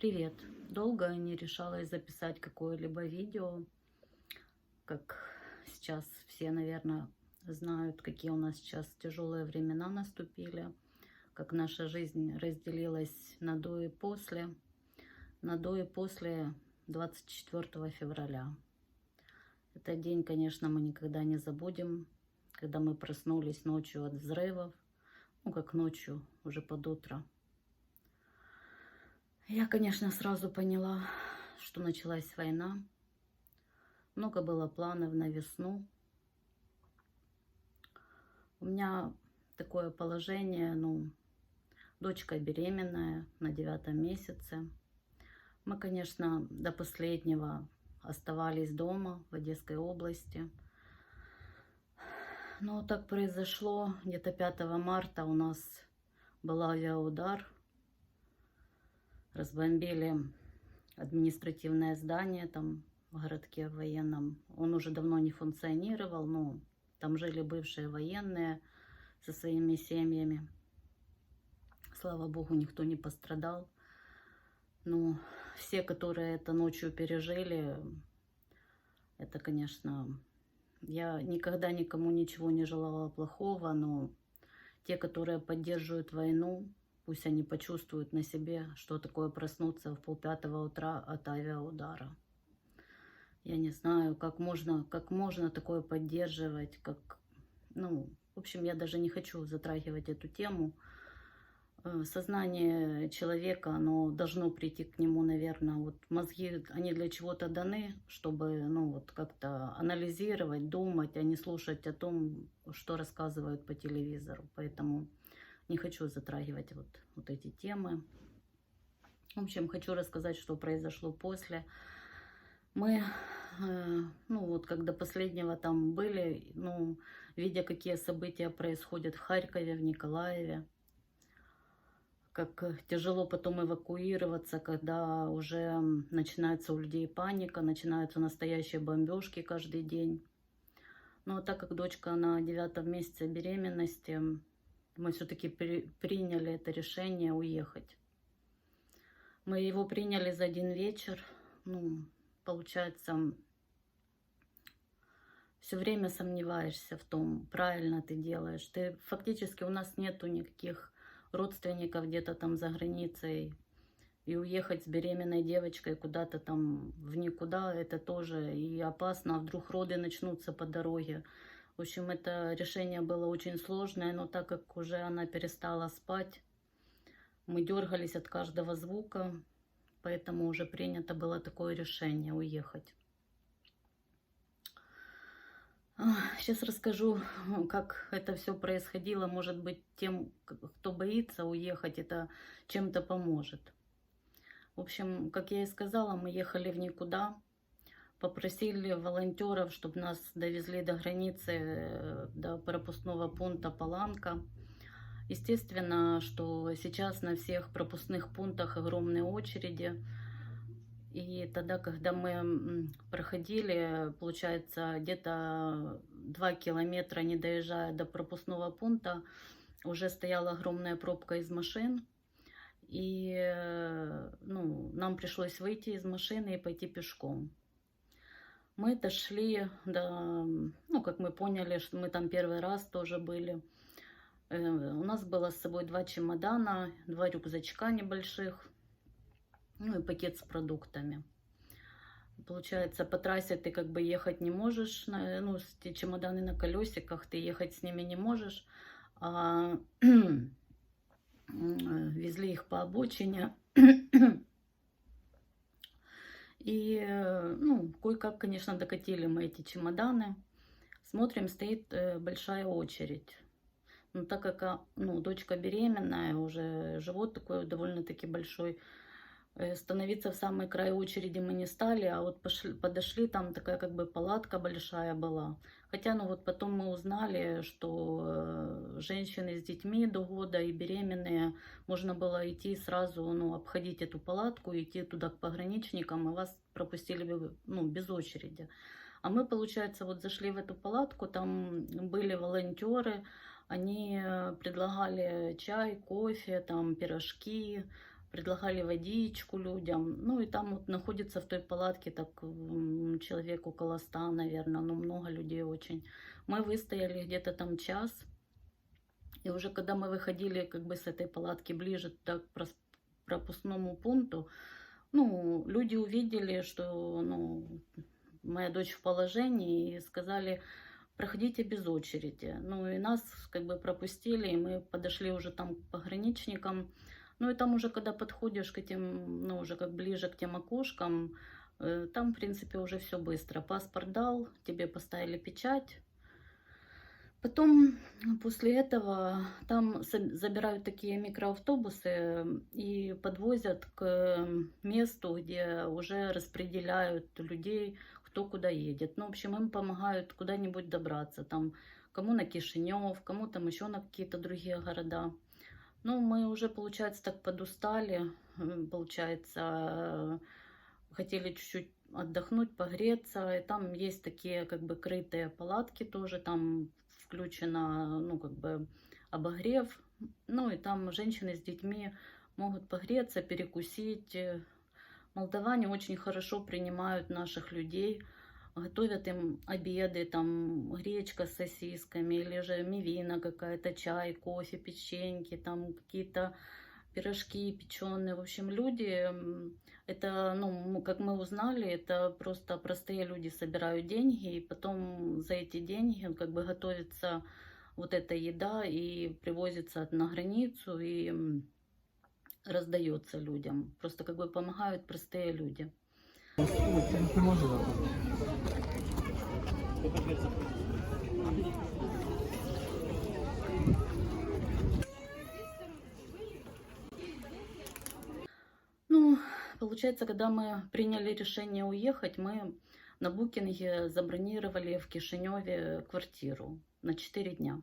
Привет! Долго не решалась записать какое-либо видео, как сейчас все, наверное, знают, какие у нас сейчас тяжелые времена наступили, как наша жизнь разделилась на до и после, 24 февраля. Этот день, конечно, мы никогда не забудем, когда мы проснулись ночью от взрывов, ну как ночью, уже под утро. Я, конечно, сразу поняла, что началась война. Много было планов на весну. У меня такое положение, дочка беременная на 9 месяце. Мы, конечно, до последнего оставались дома в Одесской области. Но так произошло, где-то 5 марта у нас был авиаудар. Разбомбили административное здание там в городке военном. Он уже давно не функционировал, но там жили бывшие военные со своими семьями. Слава богу, никто не пострадал. Но все, которые это ночью пережили, это, конечно, я никогда никому ничего не желала плохого, но те, которые поддерживают войну, пусть они почувствуют на себе, что такое проснуться в 4:30 утра от авиаудара. Я не знаю, как можно такое поддерживать, в общем, я даже не хочу затрагивать эту тему. Сознание человека, оно должно прийти к нему, наверное, вот мозги, они для чего-то даны, чтобы, как-то анализировать, думать, а не слушать о том, что рассказывают по телевизору. Поэтому не хочу затрагивать вот эти темы. В общем, хочу рассказать, что произошло после. Мы, как до последнего там были, видя, какие события происходят в Харькове, в Николаеве, как тяжело потом эвакуироваться, когда уже начинается у людей паника, начинаются настоящие бомбежки каждый день. Но так как дочка на 9 месяце беременности, мы все-таки приняли это решение уехать. Мы его приняли за один вечер. Получается, все время сомневаешься в том, правильно ты делаешь. Фактически у нас нету никаких родственников где-то там за границей. И уехать с беременной девочкой куда-то там в никуда, это тоже и опасно. А вдруг роды начнутся по дороге. В общем, это решение было очень сложное, но так как уже она перестала спать, мы дергались от каждого звука, поэтому уже принято было такое решение уехать. Сейчас расскажу, как это все происходило. Может быть, тем, кто боится уехать, это чем-то поможет. В общем, как я и сказала, мы ехали в никуда. Попросили волонтеров, чтобы нас довезли до границы, до пропускного пункта Паланка. Естественно, что сейчас на всех пропускных пунктах огромные очереди. И тогда, когда мы проходили, получается, где-то 2 километра, не доезжая до пропускного пункта, уже стояла огромная пробка из машин. И нам пришлось выйти из машины и пойти пешком. Мы дошли до, как мы поняли, что мы там первый раз тоже были. У нас было с собой 2 чемодана, 2 рюкзачка небольших, и пакет с продуктами. Получается, по трассе ты как бы ехать не можешь, эти чемоданы на колесиках, ты ехать с ними не можешь. Везли их по обочине. И, кое-как, конечно, докатили мы эти чемоданы. Смотрим, стоит большая очередь. Но так как, дочка беременная, уже живот такой довольно-таки большой, становиться в самый край очереди мы не стали, а вот подошли, там такая как бы палатка большая была. Хотя, потом мы узнали, что женщины с детьми до года и беременные, можно было идти сразу, обходить эту палатку, идти туда к пограничникам, и вас пропустили бы, без очереди. А мы, получается, вот зашли в эту палатку, там были волонтеры, они предлагали чай, кофе, там пирожки, предлагали водичку людям. Ну и там вот находится в той палатке так человек около 100, наверное, ну много людей очень. Мы выстояли где-то там час. И уже когда мы выходили как бы с этой палатки ближе туда к пропускному пункту, ну, люди увидели, что, ну, моя дочь в положении, и сказали, проходите без очереди. Ну, и нас как бы пропустили, и мы подошли уже там к пограничникам. Ну, и там уже, когда подходишь к этим, ну, уже как ближе к тем окошкам, там, в принципе, уже все быстро. Паспорт дал, тебе поставили печать. Потом, после этого, там забирают такие микроавтобусы и подвозят к месту, где уже распределяют людей, кто куда едет. Ну, в общем, им помогают куда-нибудь добраться. Там, кому на Кишинев, кому там еще на какие-то другие города. Ну, мы уже, получается, так подустали. Получается, хотели чуть-чуть отдохнуть, погреться. И там есть такие, как бы, крытые палатки тоже. Там включено, ну, как бы, обогрев. Ну, и там женщины с детьми могут погреться, перекусить. Молдаване очень хорошо принимают наших людей, готовят им обеды, там гречка с сосисками, или же мивина какая-то, чай, кофе, печеньки, там какие-то пирожки печеные. В общем, люди, это, ну, как мы узнали, это просто простые люди собирают деньги, и потом за эти деньги как бы готовится вот эта еда и привозится на границу и раздается людям. Просто как бы помогают простые люди. Ну, получается, когда мы приняли решение уехать, мы на букинге забронировали в Кишиневе квартиру на 4 дня.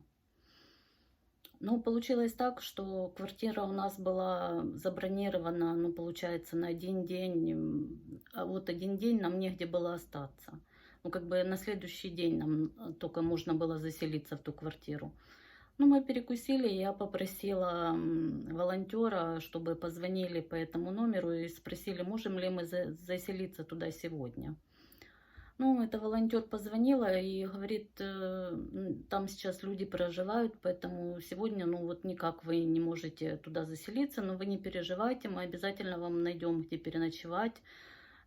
Ну, получилось так, что квартира у нас была забронирована, ну, получается, на 1 день, а вот 1 день нам негде было остаться. Ну, как бы на следующий день нам только можно было заселиться в ту квартиру. Ну, мы перекусили, я попросила волонтера, чтобы позвонили по этому номеру и спросили, можем ли мы заселиться туда сегодня. Ну, это волонтер позвонила и говорит, там сейчас люди проживают, поэтому сегодня, ну, вот никак вы не можете туда заселиться, но вы не переживайте, мы обязательно вам найдем, где переночевать.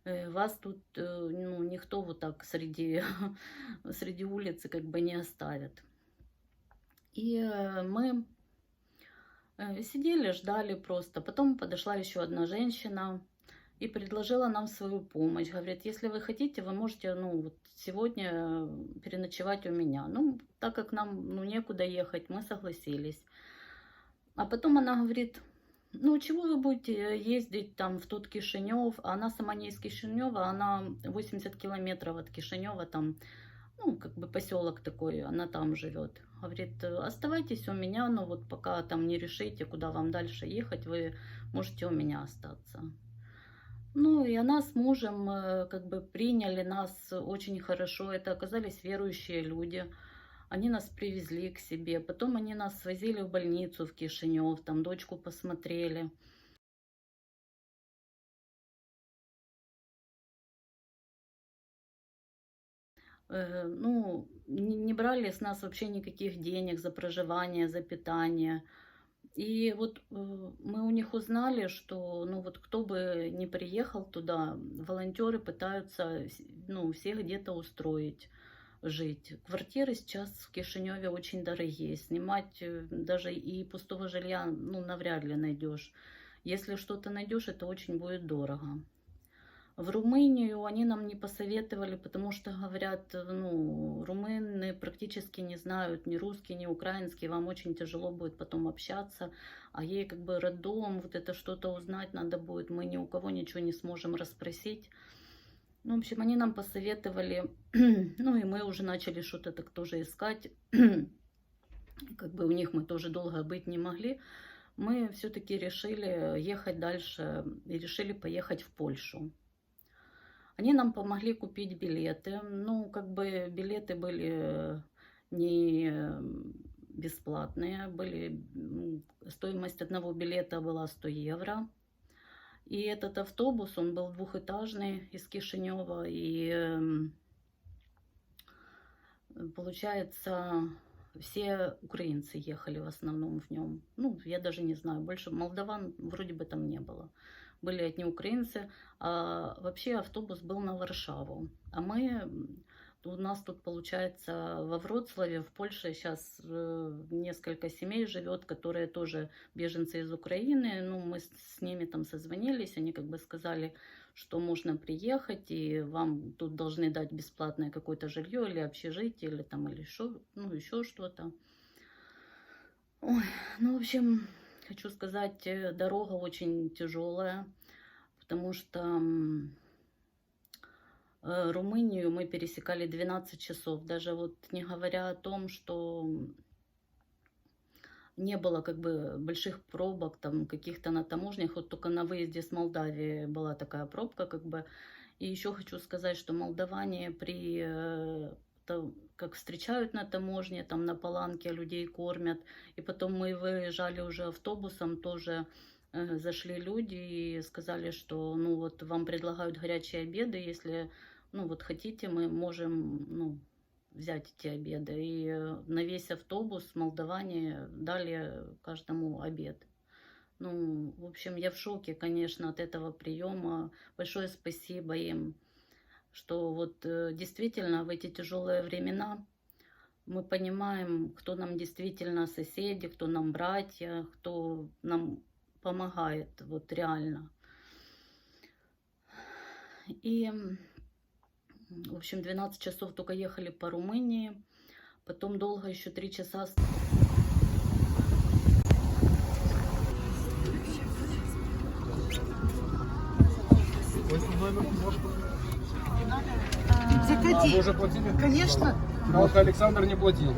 Вас тут, ну, никто вот так среди, среди улицы как бы не оставит. И мы сидели, ждали просто. Потом подошла еще одна женщина и предложила нам свою помощь. Говорит, если вы хотите, вы можете, ну, вот сегодня переночевать у меня. Ну, так как нам, ну, некуда ехать, мы согласились. А потом она говорит, ну, чего вы будете ездить там в тот Кишинев? А она сама не из Кишинева, она 80 километров от Кишинева, там, ну, как бы поселок такой, она там живет. Говорит, оставайтесь у меня, но вот пока там не решите, куда вам дальше ехать, вы можете у меня остаться. Ну, и она с мужем как бы приняли нас очень хорошо. Это оказались верующие люди. Они нас привезли к себе. Потом они нас свозили в больницу в Кишинев, там дочку посмотрели. Ну, не брали с нас вообще никаких денег за проживание, за питание. И вот мы у них узнали, что, ну, вот кто бы ни приехал туда, волонтеры пытаются, ну, всех где-то устроить, жить. Квартиры сейчас в Кишиневе очень дорогие. Снимать даже и пустого жилья, ну, навряд ли найдешь. Если что-то найдешь, это очень будет дорого. В Румынию они нам не посоветовали, потому что говорят, ну, румыны практически не знают ни русский, ни украинский, вам очень тяжело будет потом общаться, а ей как бы роддом, вот это что-то узнать надо будет, мы ни у кого ничего не сможем расспросить. Ну, в общем, они нам посоветовали, ну, и мы уже начали что-то так тоже искать, как бы у них мы тоже долго быть не могли. Мы все-таки решили ехать дальше и решили поехать в Польшу. Они нам помогли купить билеты. Ну, как бы билеты были не бесплатные. Стоимость одного билета была 100 евро. И этот автобус, он был двухэтажный из Кишинева, и получается, все украинцы ехали в основном в нем. Ну, я даже не знаю, больше молдаван вроде бы там не было. Были одни украинцы, а вообще автобус был на Варшаву. А у нас тут, получается, во Вроцлаве, в Польше сейчас несколько семей живет, которые тоже беженцы из Украины. Ну, мы с ними там созвонились, они как бы сказали, что можно приехать, и вам тут должны дать бесплатное какое-то жилье или общежитие, или там, или еще что-то. Ой, ну, в общем, хочу сказать, дорога очень тяжелая, потому что Румынию мы пересекали 12 часов, даже вот не говоря о том, что не было как бы больших пробок там каких-то на таможнях, вот только на выезде с Молдавии была такая пробка как бы. И еще хочу сказать, что молдаване как встречают на таможне, там на Паланке людей кормят, и потом мы выезжали уже автобусом, тоже зашли люди и сказали, что ну вот вам предлагают горячие обеды, если ну вот хотите, мы можем ну, взять эти обеды. И на весь автобус молдаване дали каждому обед. Ну, в общем, я в шоке, конечно, от этого приема. Большое спасибо им, что вот действительно в эти тяжелые времена мы понимаем, кто нам действительно соседи, кто нам братья, кто нам помогает, вот реально. И в общем, 12 часов только ехали по Румынии, потом долго еще 3 часа. Заходи. Вы уже платили? Конечно. А вот Александр не платил.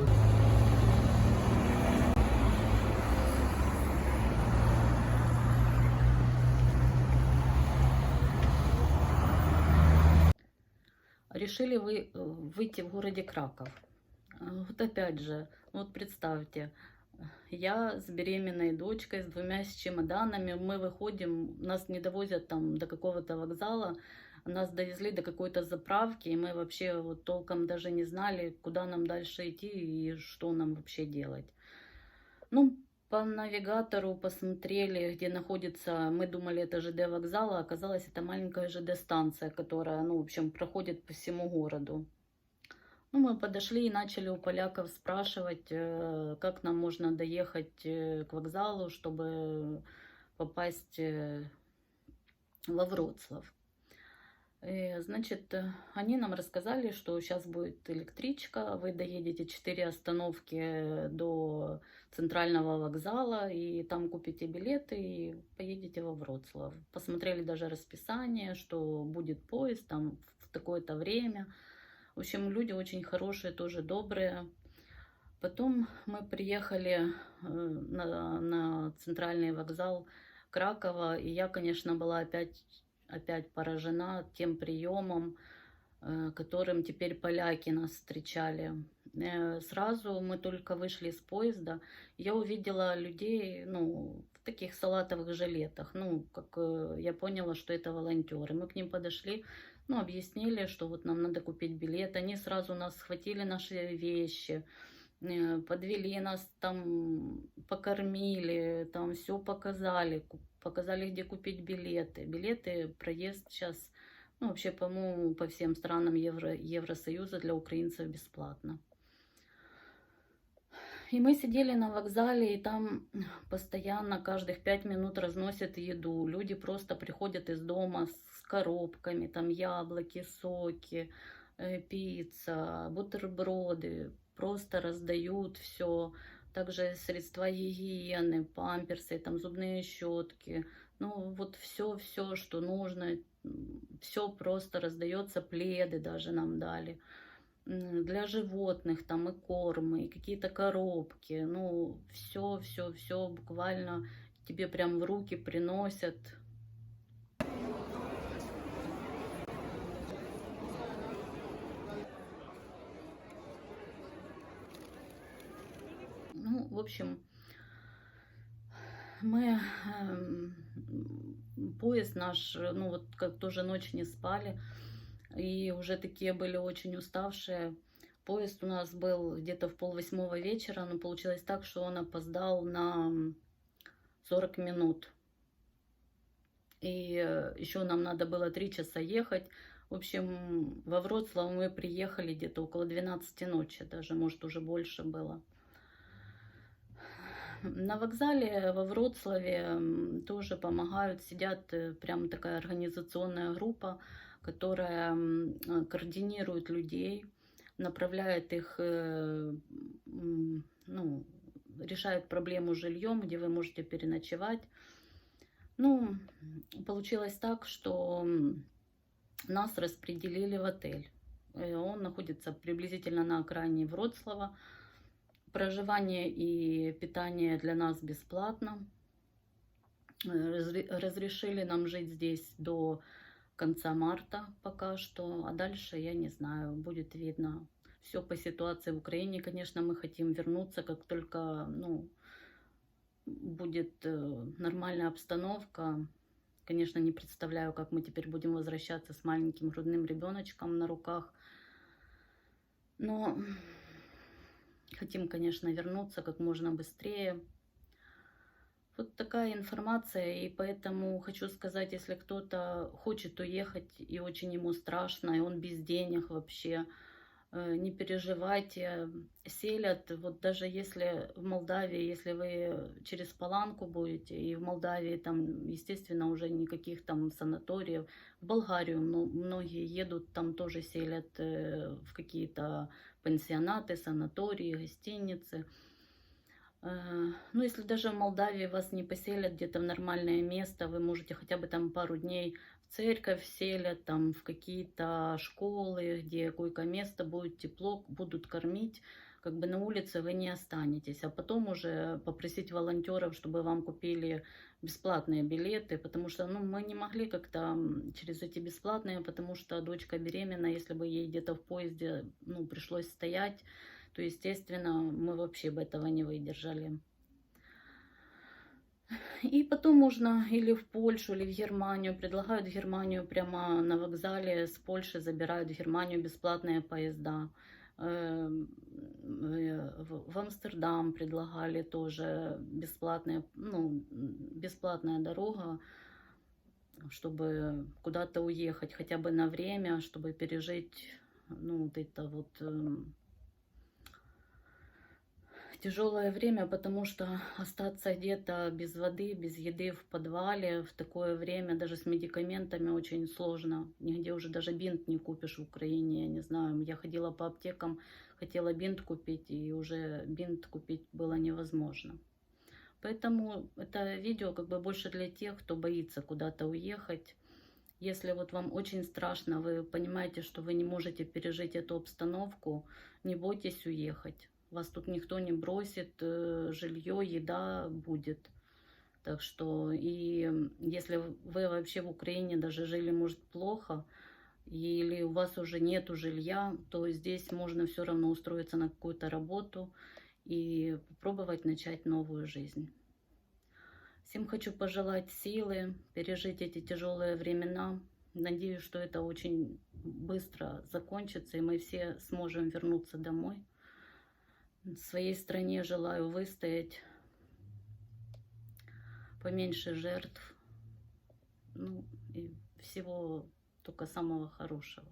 Решили выйти в городе Краков. Вот опять же, вот представьте, я с беременной дочкой, с 2 чемоданами, мы выходим, нас не довозят там до какого-то вокзала, нас довезли до какой-то заправки, и мы вообще вот толком даже не знали, куда нам дальше идти и что нам вообще делать. Ну, по навигатору посмотрели, где находится, мы думали, это ЖД вокзал, а оказалось, это маленькая ЖД станция, которая, ну, в общем, проходит по всему городу. Ну, мы подошли и начали у поляков спрашивать, как нам можно доехать к вокзалу, чтобы попасть во Вроцлав. И, значит, они нам рассказали, что сейчас будет электричка, вы доедете 4 остановки до центрального вокзала, и там купите билеты и поедете во Вроцлав. Посмотрели даже расписание, что будет поезд там в такое-то время. В общем, люди очень хорошие, тоже добрые. Потом мы приехали на центральный вокзал Кракова, и я, конечно, была опять поражена тем приемом, которым теперь поляки нас встречали. Сразу мы только вышли из поезда, я увидела людей, ну, в таких салатовых жилетах, ну, как я поняла, что это волонтеры. Мы к ним подошли, ну, объяснили, что вот нам надо купить билет. Они сразу нас схватили наши вещи, подвели нас там, покормили, там все показали, где купить билеты. Билеты, проезд сейчас, ну, вообще, по-моему, по всем странам Евросоюза для украинцев бесплатно. И мы сидели на вокзале, и там постоянно каждых 5 минут разносят еду. Люди просто приходят из дома с коробками, там яблоки, соки, пицца, бутерброды. Просто раздают все. Также средства гигиены, памперсы, там зубные щетки. Ну, вот все, что нужно. Все просто раздается, пледы даже нам дали. Для животных там и кормы, и какие-то коробки. Ну, все буквально тебе прям в руки приносят. Ну, в общем, мы поезд наш, ну вот как тоже ночь не спали, и уже такие были очень уставшие. Поезд у нас был где-то в 7:30 вечера, но получилось так, что он опоздал на 40 минут. И еще нам надо было 3 часа ехать. В общем, во Вроцлав мы приехали где-то около 12 ночи, даже, может, уже больше было. На вокзале во Вроцлаве тоже помогают, сидят прям такая организационная группа, которая координирует людей, направляет их, ну, решает проблему с жильем, где вы можете переночевать. Ну, получилось так, что нас распределили в отель. Он находится приблизительно на окраине Вроцлава. Проживание и питание для нас бесплатно. Разрешили нам жить здесь до конца марта пока что, а дальше я не знаю, будет видно. Все по ситуации в Украине, конечно, мы хотим вернуться, как только, ну, будет нормальная обстановка. Конечно, не представляю, как мы теперь будем возвращаться с маленьким грудным ребеночком на руках. Но хотим, конечно, вернуться как можно быстрее. Вот такая информация, и поэтому хочу сказать, если кто-то хочет уехать и очень ему страшно, и он без денег вообще, не переживайте, селят. Вот даже если в Молдавии, если вы через Паланку будете, и в Молдавии там, естественно, уже никаких там санаториев, в Болгарию многие едут, там тоже селят в какие-то пансионаты, санатории, гостиницы. Ну, если даже в Молдавии вас не поселят где-то в нормальное место, вы можете хотя бы там пару дней в церковь селят, там в какие-то школы, где койко-место, будет тепло, будут кормить, как бы на улице вы не останетесь. А потом уже попросить волонтеров, чтобы вам купили бесплатные билеты, потому что, ну, мы не могли как-то через эти бесплатные, потому что дочка беременна, если бы ей где-то в поезде, ну, пришлось стоять, то, естественно, мы вообще бы этого не выдержали. И потом можно или в Польшу, или в Германию. Предлагают в Германию прямо на вокзале, с Польши забирают в Германию бесплатные поезда. В Амстердам предлагали тоже бесплатные, ну, бесплатная дорога, чтобы куда-то уехать хотя бы на время, чтобы пережить, ну, вот это вот тяжелое время, потому что остаться где-то без воды, без еды в подвале в такое время, даже с медикаментами очень сложно. Нигде уже даже бинт не купишь в Украине, я не знаю. Я ходила по аптекам, хотела бинт купить, и уже бинт купить было невозможно. Поэтому это видео как бы больше для тех, кто боится куда-то уехать. Если вот вам очень страшно, вы понимаете, что вы не можете пережить эту обстановку, не бойтесь уехать. Вас тут никто не бросит, жилье, еда будет. Так что, и если вы вообще в Украине даже жили, может, плохо, или у вас уже нету жилья, то здесь можно все равно устроиться на какую-то работу и попробовать начать новую жизнь. Всем хочу пожелать силы, пережить эти тяжелые времена. Надеюсь, что это очень быстро закончится, и мы все сможем вернуться домой. В своей стране желаю выстоять, поменьше жертв, ну и всего только самого хорошего.